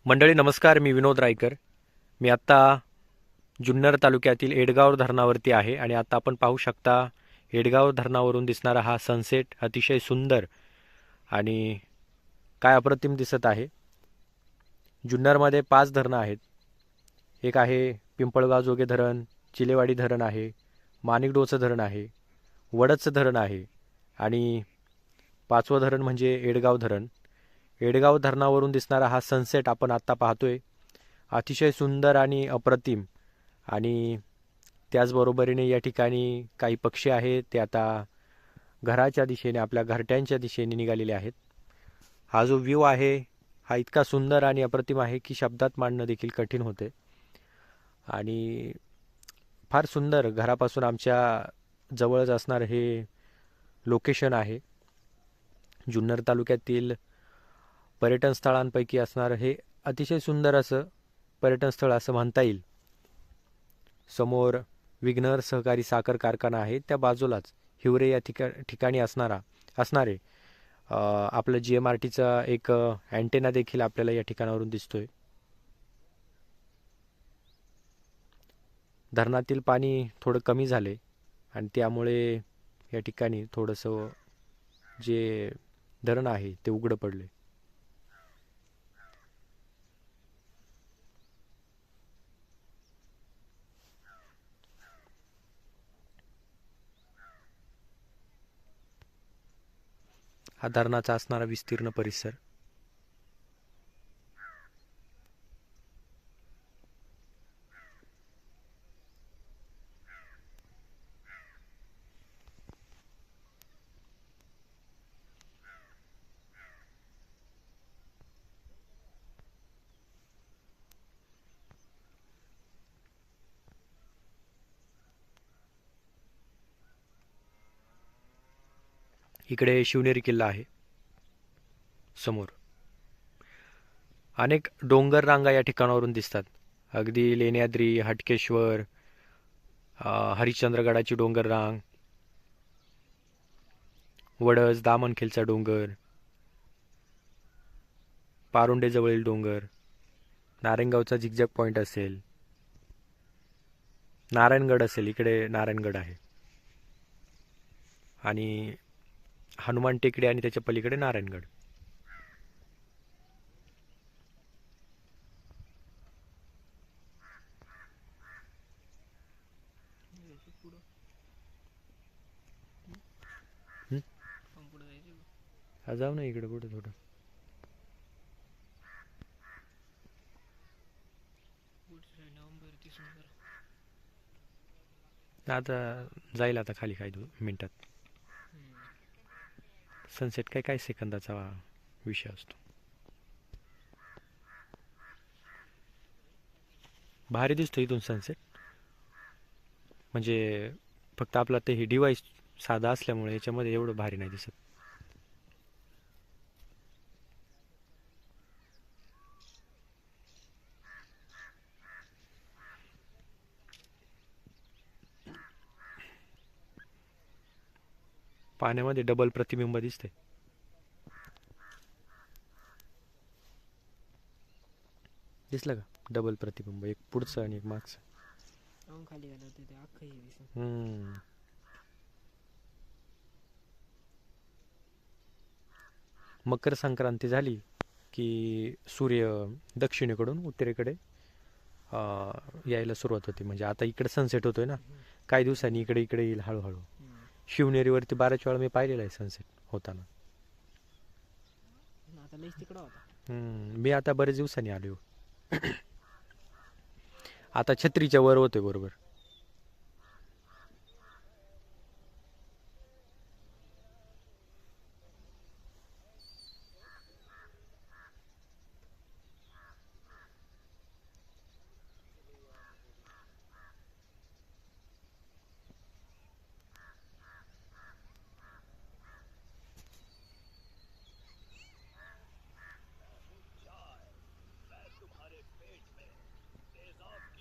मंडळी नमस्कार, मी विनोद रायकर. मी आत्ता जुन्नर तालुक्यातील एडगाव धरणावरती आहे आणि आता आपण पाहू शकता एडगाव धरणावरून दिसणारा हा सनसेट अतिशय सुंदर आणि काय अप्रतिम दिसत आहे. जुन्नरमध्ये 5 धरणं आहेत. एक आहे पिंपळगाव जोगे धरण, चिलेवाडी धरण आहे, माणिकडोचं धरण आहे, वडदचं धरण आहे आणि 5वं धरण म्हणजे एडगाव धरण. एडगाव धरणावरून दिसणारा हा सनसेट आपण आत्ता पाहतोय. अतिशय सुंदर आणि अप्रतिम. आणि त्याचबरोबरीने या ठिकाणी काही पक्षी आहेत, ते आता घराच्या दिशेने आपल्या घरट्यांच्या दिशेने निघालेले आहेत. हा जो व्ह्यू आहे हा इतका सुंदर आणि अप्रतिम आहे की शब्दात मांडणं देखील कठीण होते. आणि फार सुंदर घरापासून आमच्या जवळच असणार हे लोकेशन आहे. जुन्नर तालुक्यातील पर्यटन स्थळांपैकी असणारं हे अतिशय सुंदर असं पर्यटन स्थळ असं म्हणता येईल. समोर विघ्नर सहकारी साखर कारखाना आहे, त्या बाजूलाच हिवरे या ठिकाणी असणारे आपलं GMRTचा एक अँटेना देखील आपल्याला या ठिकाणावरून दिसतोय. धरणातील पाणी थोडं कमी झाले आणि त्यामुळे या ठिकाणी थोडंसं जे धरण आहे ते उघडं पडले. हा धरणाचा असणारा विस्तीर्ण परिसर. इकडे शिवनेरी किल्ला आहे समोर. अनेक डोंगर रांगा या ठिकाणावरून दिसतात. अगदी लेण्याद्री, हटकेश्वर, हरिश्चंद्रगडाची डोंगर रांग, वडस, दामनखेलचा डोंगर, पारुंडेजवळील डोंगर, नारायणगावचा झिकझॅक पॉईंट असेल, नारायणगड असेल, इकडे नारायणगड आहे आणि हनुमान टेकडी आणि त्याच्या पलीकडे नारायणगड. जाऊ ना इकडे कुठे थोडं. आता जाईल आता खाली काही मिनिटात. सनसेट काही सेकंदाचा विषय असतो. भारी दिसतो इथून सनसेट. म्हणजे फक्त आपला ते हे डिवाइस साधा असल्यामुळे याच्यामध्ये एवढं भारी नाही दिसत. पाण्यामध्ये डबल प्रतिबिंब दिसते. दिसलं का डबल प्रतिबिंब, एक पुढचं आणि एक मागचं. मकर संक्रांती झाली की सूर्य दक्षिणेकडून उत्तरेकडे यायला सुरुवात होते. म्हणजे आता इकडे सनसेट होतोय ना, काही दिवसांनी इकडे इकडे येईल हळूहळू. शिवनेरीवरती बऱ्याच वेळा मी पाहिलेला आहे सनसेट होताना. मी आता बरेच दिवसांनी आलो. आता छत्रीच्या वर होतोय बरोबर.